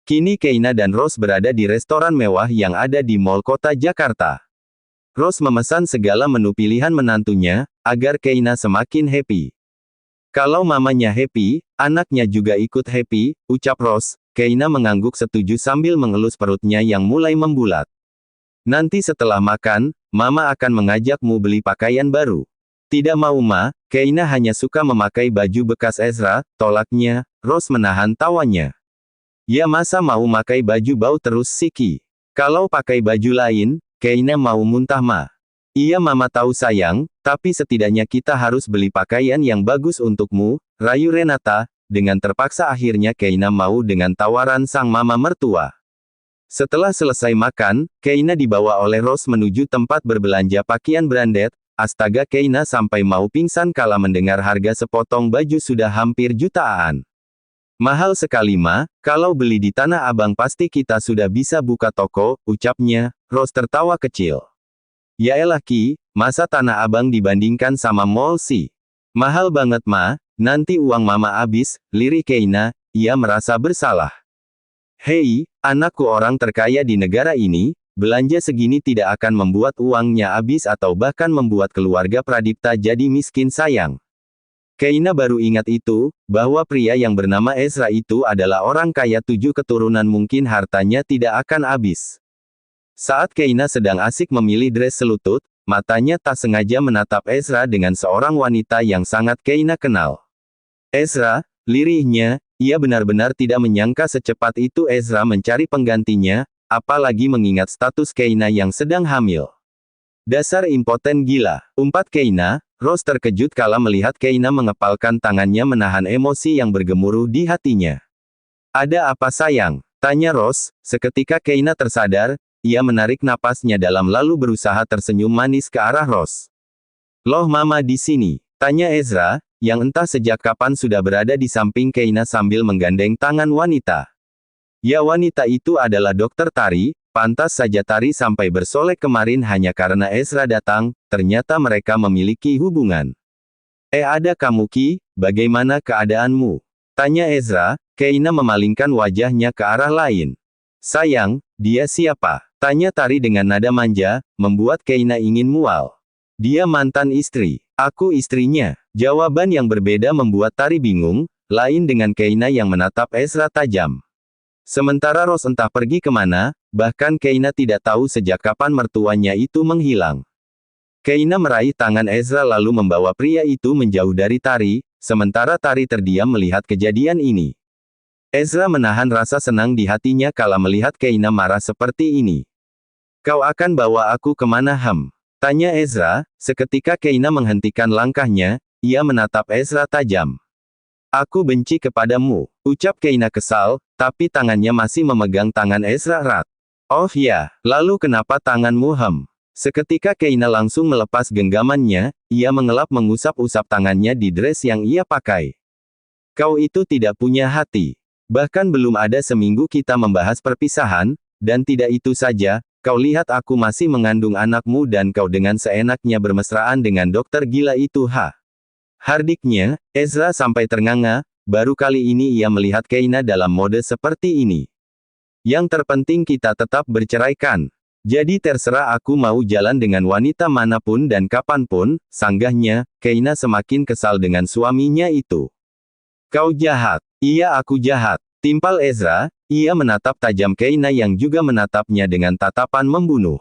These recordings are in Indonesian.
Kini Keina dan Rose berada di restoran mewah yang ada di Mall Kota Jakarta. Rose memesan segala menu pilihan menantunya, agar Keina semakin happy. Kalau mamanya happy, anaknya juga ikut happy, ucap Rose. Keina mengangguk setuju sambil mengelus perutnya yang mulai membulat. Nanti setelah makan, Mama akan mengajakmu beli pakaian baru. Tidak mau Ma, Keina hanya suka memakai baju bekas Ezra, tolaknya. Rose menahan tawanya. Ya masa mau pakai baju bau terus Siki. Kalau pakai baju lain, Keina mau muntah Ma. Iya Mama tahu sayang, tapi setidaknya kita harus beli pakaian yang bagus untukmu, rayu Renata. Dengan terpaksa akhirnya Keina mau dengan tawaran sang mama mertua. Setelah selesai makan, Keina dibawa oleh Rose menuju tempat berbelanja pakaian branded. Astaga Keina sampai mau pingsan kala mendengar harga sepotong baju sudah hampir jutaan. Mahal sekali Ma, kalau beli di Tanah Abang pasti kita sudah bisa buka toko, ucapnya. Rose tertawa kecil. Yaelah Ki, masa Tanah Abang dibandingkan sama mall sih? Mahal banget Ma, nanti uang Mama habis, lirih Keina. Ia merasa bersalah. Hei, anakku orang terkaya di negara ini, belanja segini tidak akan membuat uangnya habis atau bahkan membuat keluarga Pradipta jadi miskin sayang. Keina baru ingat itu, bahwa pria yang bernama Ezra itu adalah orang kaya 7 keturunan mungkin hartanya tidak akan habis. Saat Keina sedang asik memilih dress selutut, matanya tak sengaja menatap Ezra dengan seorang wanita yang sangat Keina kenal. Ezra, lirihnya, ia benar-benar tidak menyangka secepat itu Ezra mencari penggantinya, apalagi mengingat status Keina yang sedang hamil. Dasar impoten gila, umpat Keina. Rose terkejut kala melihat Keina mengepalkan tangannya menahan emosi yang bergemuruh di hatinya. Ada apa sayang? Tanya Rose. Seketika Keina tersadar, ia menarik napasnya dalam lalu berusaha tersenyum manis ke arah Rose. Loh Mama di sini? Tanya Ezra, yang entah sejak kapan sudah berada di samping Keina sambil menggandeng tangan wanita. Ya wanita itu adalah Dokter Tari. Pantas saja Tari sampai bersolek kemarin hanya karena Ezra datang, ternyata mereka memiliki hubungan. Ada kamu Ki, bagaimana keadaanmu? Tanya Ezra. Keina memalingkan wajahnya ke arah lain. Sayang, dia siapa? Tanya Tari dengan nada manja, membuat Keina ingin mual. Dia mantan istri. Aku istrinya. Jawaban yang berbeda membuat Tari bingung, lain dengan Keina yang menatap Ezra tajam. Sementara Rose entah pergi kemana, bahkan Keina tidak tahu sejak kapan mertuanya itu menghilang. Keina meraih tangan Ezra lalu membawa pria itu menjauh dari Tari, sementara Tari terdiam melihat kejadian ini. Ezra menahan rasa senang di hatinya kala melihat Keina marah seperti ini. Kau akan bawa aku kemana Tanya Ezra. Seketika Keina menghentikan langkahnya, ia menatap Ezra tajam. Aku benci kepadamu, ucap Keina kesal, tapi tangannya masih memegang tangan Ezra erat. Oh ya, lalu kenapa tanganmu Seketika Keina langsung melepas genggamannya, ia mengelap mengusap-usap tangannya di dress yang ia pakai. Kau itu tidak punya hati. Bahkan belum ada seminggu kita membahas perpisahan, dan tidak itu saja, kau lihat aku masih mengandung anakmu dan kau dengan seenaknya bermesraan dengan dokter gila itu Hardiknya, Ezra sampai ternganga, baru kali ini ia melihat Keina dalam mode seperti ini. Yang terpenting kita tetap berceraikan. Jadi terserah aku mau jalan dengan wanita manapun dan kapanpun, sanggahnya. Keina semakin kesal dengan suaminya itu. Kau jahat. Iya aku jahat. Timpal Ezra, ia menatap tajam Keina yang juga menatapnya dengan tatapan membunuh.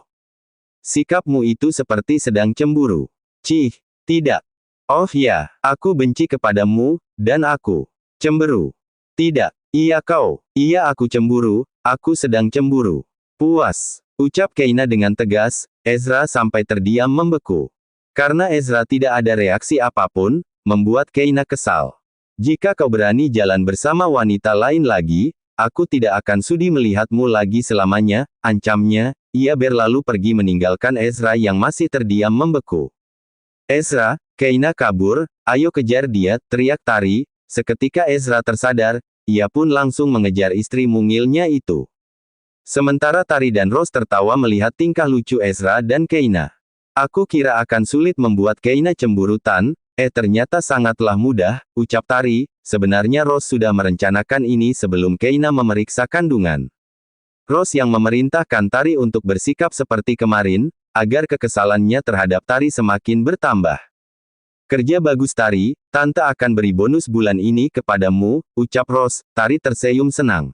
Sikapmu itu seperti sedang cemburu. Cih, tidak. Oh ya, aku benci kepadamu, dan aku cemburu. Tidak, iya kau, iya aku cemburu, aku sedang cemburu. Puas, ucap Keina dengan tegas. Ezra sampai terdiam membeku. Karena Ezra tidak ada reaksi apapun, membuat Keina kesal. Jika kau berani jalan bersama wanita lain lagi, aku tidak akan sudi melihatmu lagi selamanya, ancamnya. Ia berlalu pergi meninggalkan Ezra yang masih terdiam membeku. Ezra, Keina kabur, ayo kejar dia, teriak Tari. Seketika Ezra tersadar, ia pun langsung mengejar istri mungilnya itu. Sementara Tari dan Rose tertawa melihat tingkah lucu Ezra dan Keina. Aku kira akan sulit membuat Keina cemburu Ternyata sangatlah mudah, ucap Tari, sebenarnya Rose sudah merencanakan ini sebelum Keina memeriksa kandungan. Rose yang memerintahkan Tari untuk bersikap seperti kemarin, agar kekesalannya terhadap Tari semakin bertambah. Kerja bagus Tari, Tante akan beri bonus bulan ini kepadamu, ucap Rose. Tari tersenyum senang.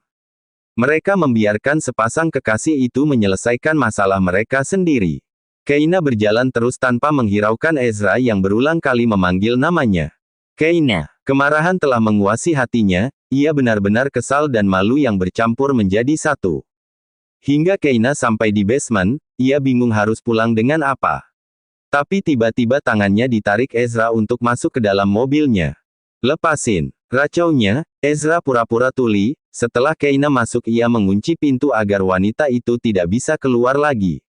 Mereka membiarkan sepasang kekasih itu menyelesaikan masalah mereka sendiri. Keina berjalan terus tanpa menghiraukan Ezra yang berulang kali memanggil namanya. Keina. Kemarahan telah menguasai hatinya, ia benar-benar kesal dan malu yang bercampur menjadi satu. Hingga Keina sampai di basement, ia bingung harus pulang dengan apa. Tapi tiba-tiba tangannya ditarik Ezra untuk masuk ke dalam mobilnya. Lepasin. Racaunya, Ezra pura-pura tuli. Setelah Keina masuk ia mengunci pintu agar wanita itu tidak bisa keluar lagi.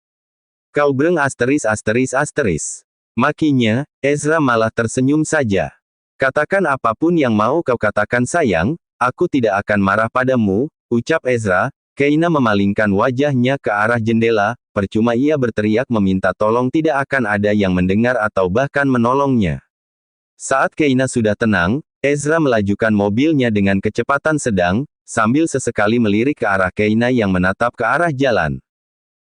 Kau breng asteris. Makinya, Ezra malah tersenyum saja. Katakan apapun yang mau kau katakan sayang, aku tidak akan marah padamu, ucap Ezra. Keina memalingkan wajahnya ke arah jendela, percuma ia berteriak meminta tolong tidak akan ada yang mendengar atau bahkan menolongnya. Saat Keina sudah tenang, Ezra melajukan mobilnya dengan kecepatan sedang, sambil sesekali melirik ke arah Keina yang menatap ke arah jalan.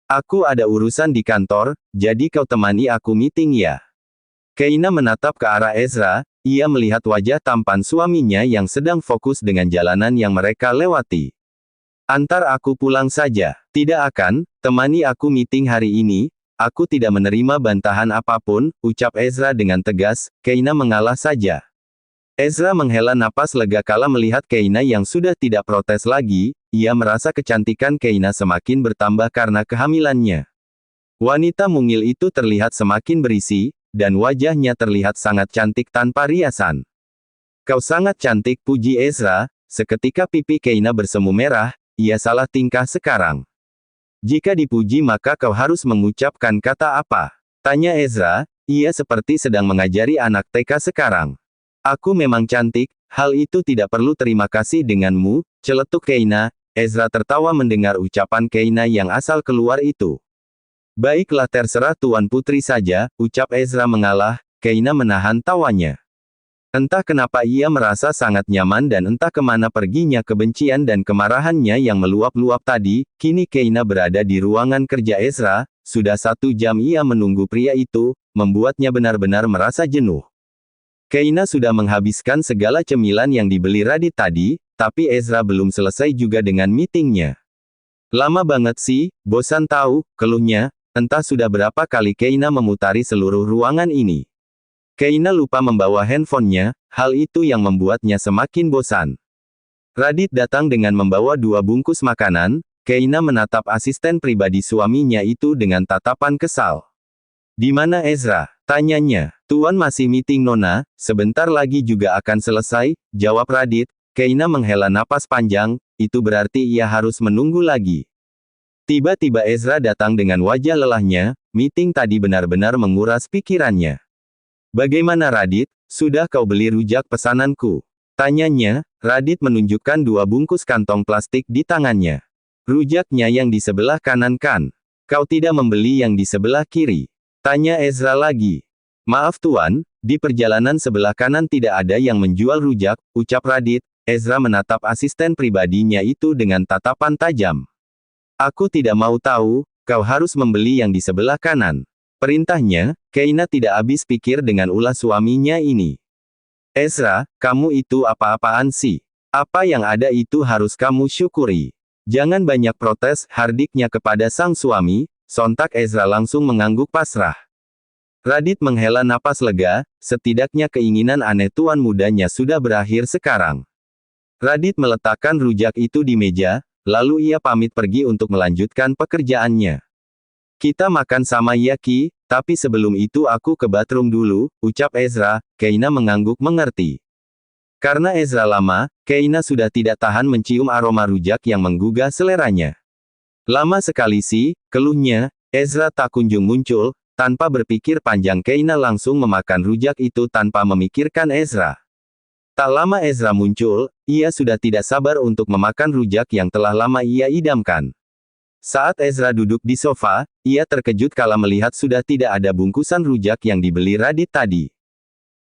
Aku ada urusan di kantor, jadi kau temani aku meeting ya. Keina menatap ke arah Ezra, ia melihat wajah tampan suaminya yang sedang fokus dengan jalanan yang mereka lewati. Antar aku pulang saja. Tidak akan, temani aku meeting hari ini, aku tidak menerima bantahan apapun, ucap Ezra dengan tegas. Keina mengalah saja. Ezra menghela napas lega kala melihat Keina yang sudah tidak protes lagi, ia merasa kecantikan Keina semakin bertambah karena kehamilannya. Wanita mungil itu terlihat semakin berisi, dan wajahnya terlihat sangat cantik tanpa riasan. Kau sangat cantik, puji Ezra. Seketika pipi Keina bersemu merah, ia salah tingkah sekarang. Jika dipuji maka kau harus mengucapkan kata apa? Tanya Ezra, ia seperti sedang mengajari anak TK sekarang. Aku memang cantik, hal itu tidak perlu terima kasih denganmu, celetuk Keina. Ezra tertawa mendengar ucapan Keina yang asal keluar itu. Baiklah terserah Tuan Putri saja, ucap Ezra mengalah. Keina menahan tawanya. Entah kenapa ia merasa sangat nyaman dan entah kemana perginya kebencian dan kemarahannya yang meluap-luap tadi. Kini Keina berada di ruangan kerja Ezra, sudah 1 jam ia menunggu pria itu, membuatnya benar-benar merasa jenuh. Keina sudah menghabiskan segala cemilan yang dibeli Radit tadi, tapi Ezra belum selesai juga dengan meetingnya. Lama banget sih, bosan tahu, keluhnya. Entah sudah berapa kali Keina memutari seluruh ruangan ini. Keina lupa membawa handphonenya, hal itu yang membuatnya semakin bosan. Radit datang dengan membawa 2 bungkus makanan. Keina menatap asisten pribadi suaminya itu dengan tatapan kesal. Di mana Ezra? Tanyanya. Tuan masih meeting Nona, sebentar lagi juga akan selesai, jawab Radit. Keina menghela napas panjang, itu berarti ia harus menunggu lagi. Tiba-tiba Ezra datang dengan wajah lelahnya, meeting tadi benar-benar menguras pikirannya. Bagaimana Radit, sudah kau beli rujak pesananku? Tanyanya. Radit menunjukkan 2 bungkus kantong plastik di tangannya. Rujaknya yang di sebelah kanan kan? Kau tidak membeli yang di sebelah kiri? Tanya Ezra lagi. Maaf Tuan, di perjalanan sebelah kanan tidak ada yang menjual rujak, ucap Radit. Ezra menatap asisten pribadinya itu dengan tatapan tajam. Aku tidak mau tahu, kau harus membeli yang di sebelah kanan. Perintahnya. Keina tidak habis pikir dengan ulah suaminya ini. Ezra, kamu itu apa-apaan sih? Apa yang ada itu harus kamu syukuri. Jangan banyak protes, hardiknya kepada sang suami. Sontak Ezra langsung mengangguk pasrah. Radit menghela napas lega, setidaknya keinginan aneh tuan mudanya sudah berakhir sekarang. Radit meletakkan rujak itu di meja, lalu ia pamit pergi untuk melanjutkan pekerjaannya. Kita makan sama ya Ki, tapi sebelum itu aku ke bathroom dulu, ucap Ezra. Keina mengangguk mengerti. Karena Ezra lama, Keina sudah tidak tahan mencium aroma rujak yang menggugah seleranya. Lama sekali sih, keluhnya. Ezra tak kunjung muncul. Tanpa berpikir panjang Keina langsung memakan rujak itu tanpa memikirkan Ezra. Tak lama Ezra muncul, ia sudah tidak sabar untuk memakan rujak yang telah lama ia idamkan. Saat Ezra duduk di sofa, ia terkejut kala melihat sudah tidak ada bungkusan rujak yang dibeli Radit tadi.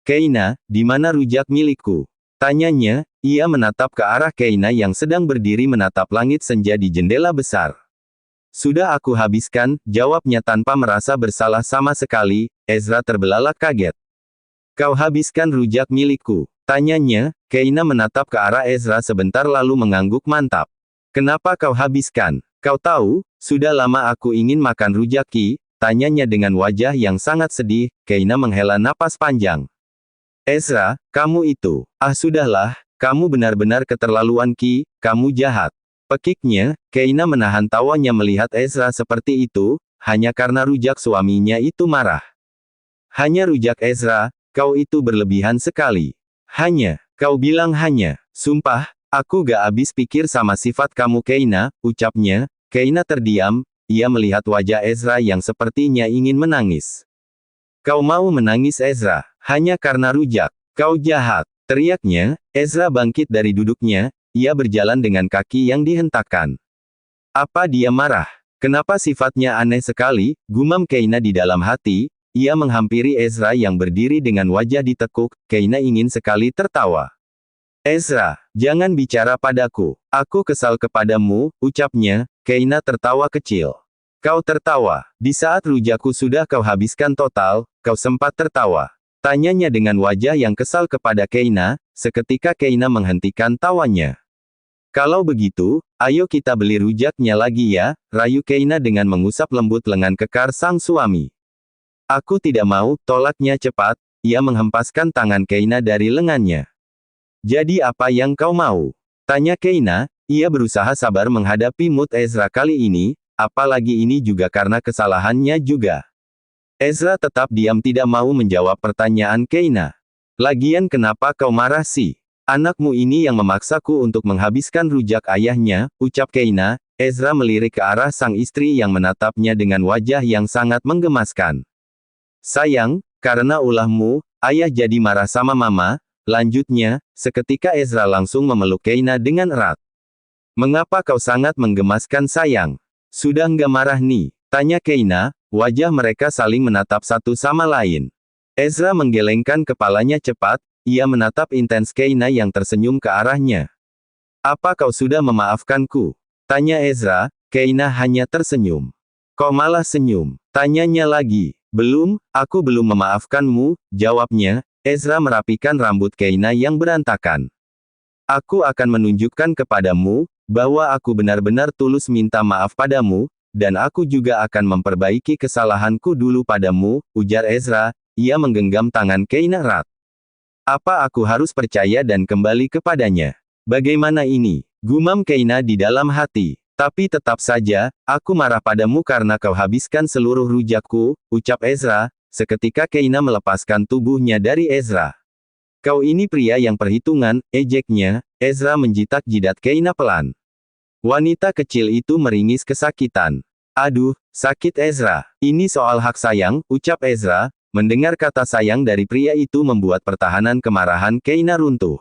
Keina, di mana rujak milikku? Tanyanya, ia menatap ke arah Keina yang sedang berdiri menatap langit senja di jendela besar. Sudah aku habiskan, jawabnya tanpa merasa bersalah sama sekali. Ezra terbelalak kaget. Kau habiskan rujak milikku? Tanyanya, Keina menatap ke arah Ezra sebentar lalu mengangguk mantap. Kenapa kau habiskan? Kau tahu, sudah lama aku ingin makan rujak Ki, tanyanya dengan wajah yang sangat sedih. Keina menghela napas panjang. Ezra, kamu itu, sudahlah, kamu benar-benar keterlaluan Ki, kamu jahat. Pekiknya, Keina menahan tawanya melihat Ezra seperti itu, hanya karena rujak suaminya itu marah. Hanya rujak Ezra, kau itu berlebihan sekali. Hanya, kau bilang hanya, sumpah, aku gak habis pikir sama sifat kamu Keina, ucapnya. Keina terdiam, ia melihat wajah Ezra yang sepertinya ingin menangis. Kau mau menangis Ezra, hanya karena rujak, kau jahat, teriaknya. Ezra bangkit dari duduknya, ia berjalan dengan kaki yang dihentakkan. Apa dia marah? Kenapa sifatnya aneh sekali, gumam Keina di dalam hati. Ia menghampiri Ezra yang berdiri dengan wajah ditekuk. Keina ingin sekali tertawa. Ezra, jangan bicara padaku. Aku kesal kepadamu, ucapnya. Keina tertawa kecil. Kau tertawa. Di saat rujakku sudah kau habiskan total, kau sempat tertawa. Tanyanya dengan wajah yang kesal kepada Keina. Seketika Keina menghentikan tawanya. Kalau begitu, ayo kita beli rujaknya lagi ya, rayu Keina dengan mengusap lembut lengan kekar sang suami. Aku tidak mau, tolaknya cepat. Ia menghempaskan tangan Keina dari lengannya. Jadi apa yang kau mau? Tanya Keina. Ia berusaha sabar menghadapi mood Ezra kali ini, apalagi ini juga karena kesalahannya juga. Ezra tetap diam tidak mau menjawab pertanyaan Keina. Lagian kenapa kau marah sih? Anakmu ini yang memaksaku untuk menghabiskan rujak ayahnya, ucap Keina. Ezra melirik ke arah sang istri yang menatapnya dengan wajah yang sangat menggemaskan. Sayang, karena ulahmu, ayah jadi marah sama mama. Lanjutnya, seketika Ezra langsung memeluk Keina dengan erat. Mengapa kau sangat menggemaskan sayang? Sudah nggak marah nih? Tanya Keina, wajah mereka saling menatap satu sama lain. Ezra menggelengkan kepalanya cepat, ia menatap intens Keina yang tersenyum ke arahnya. Apa kau sudah memaafkanku? Tanya Ezra. Keina hanya tersenyum. Kau malah senyum? Tanyanya lagi. Belum, aku belum memaafkanmu, jawabnya. Ezra merapikan rambut Keina yang berantakan. Aku akan menunjukkan kepadamu, bahwa aku benar-benar tulus minta maaf padamu, dan aku juga akan memperbaiki kesalahanku dulu padamu, ujar Ezra. Ia menggenggam tangan Keina erat. Apa aku harus percaya dan kembali kepadanya? Bagaimana ini? Gumam Keina di dalam hati. Tapi tetap saja, aku marah padamu karena kau habiskan seluruh rujakku, ucap Ezra. Seketika Keina melepaskan tubuhnya dari Ezra. Kau ini pria yang perhitungan, ejeknya. Ezra menjitak jidat Keina pelan. Wanita kecil itu meringis kesakitan. Aduh, sakit Ezra. Ini soal hak sayang, ucap Ezra. Mendengar kata sayang dari pria itu membuat pertahanan kemarahan Keina runtuh.